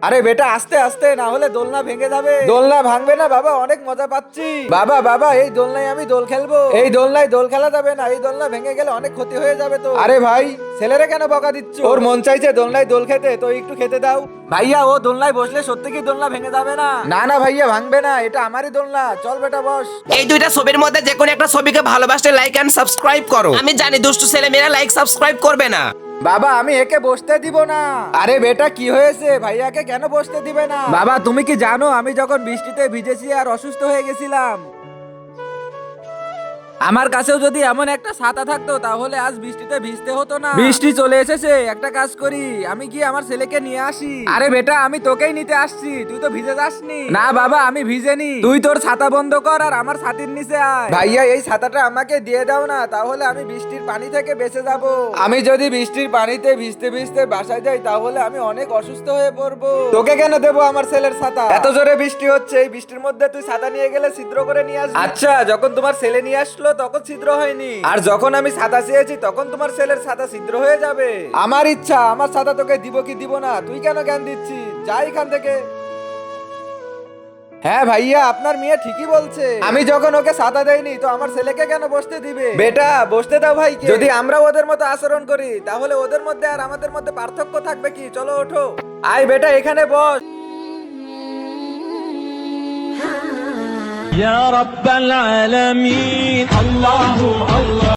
আরে বেটা আস্তে আস্তে, না হলে দোলনা ভেঙে যাবে। দোলনা ভাঙবে না বাবা, অনেক মজা পাচ্ছি। বাবা বাবা, এই দোলনায় আমি দোল খেলবো। এই দোলনায় দোল খেলা যাবে না, এই দোলনা ভেঙে গেলে অনেক ক্ষতি হয়ে যাবে তো। আরে ভাই, ছেলেরা কেন বকা দিচ্ছ? ওর মন চাইছে দোলনায় দোল খেতে, তো একটু খেতে দাও। ভাইয়া, ও দোলনায় বসলে সত্যি কি দোলনা ভেঙে যাবে না? না না ভাইয়া, ভাঙবে না, এটা আমারই দোলনা। চল বেটা বস। এই দুইটা ছবির মধ্যে যে কোনো একটা ছবিকে ভালোবাসলে লাইক এন্ড সাবস্ক্রাইব করো। আমি জানি দুষ্টু ছেলে মেয়েরা লাইক সাবস্ক্রাইব করবে না। বাবা, আমি একে বসতে দিব না। আরে বেটা, কি হয়েছে? ভাইয়াকে কেন বসতে দিবে না? বাবা, তুমি কি জানো আমি যখন বৃষ্টিতে ভিজেছি আর অসুস্থ হয়ে গেছিলাম? আমার কাছেও যদি এমন একটা ছাতা থাকতো তাহলে আজ বৃষ্টিতে ভিজতে হতো না। বৃষ্টি চলে এসেছে, একটা কাজ করি, আমি কি আমার ছেলেকে নিয়ে আসি? আরে বেটা, আমি তোকেই নিতে আসছি, তুই তো ভিজে যাসনি। না বাবা, আমি ভিজেনি। তুই তোর ছাতা বন্ধ কর আর আমার ছাতির নিচে আয়। ভাইয়া, এই ছাতাটা আমাকে দিয়ে দাও না, তাহলে আমি বৃষ্টির পানি থেকে বেঁচে যাব। আমি যদি বৃষ্টির পানিতে ভিজতে ভিজতে বাসায় যাই তাহলে আমি অনেক অসুস্থ হয়ে পড়বো। তোকে কেন দেবো আমার ছেলের ছাতা? এত জোরে বৃষ্টি হচ্ছে, এই বৃষ্টির মধ্যে তুই ছাতা নিয়ে গেলে ছিদ্র করে নিয়ে আসবি। আচ্ছা, যখন তোমার ছেলে নিয়ে আসলো তখন ছিদ্র হয়নি, আর যখন আমি ছাতা চেয়েছি তখন তোমার ছেলের ছাতা ছিদ্র হয়ে যাবে। আমার ইচ্ছা, আমার ছাতা তোকে দিব কি দিব না, তুই কেন জ্ঞান দিচ্ছিস? যা এখান থেকে। হ্যাঁ ভাইয়া, আপনার মেয়ে ঠিকই বলছে। আমি যখন ওকে ছাতা দেইনি তো আমার ছেলেকে কেন বসতে দিবে? বেটা, বসতে দাও ভাইকে। যদি আমরা ওদের মতো আচরণ করি তাহলে ওদের মধ্যে আর আমাদের মধ্যে পার্থক্য থাকবে কি? চলো ওঠো। আয় বেটা, এখানে বস। يا رب العالمين الله الله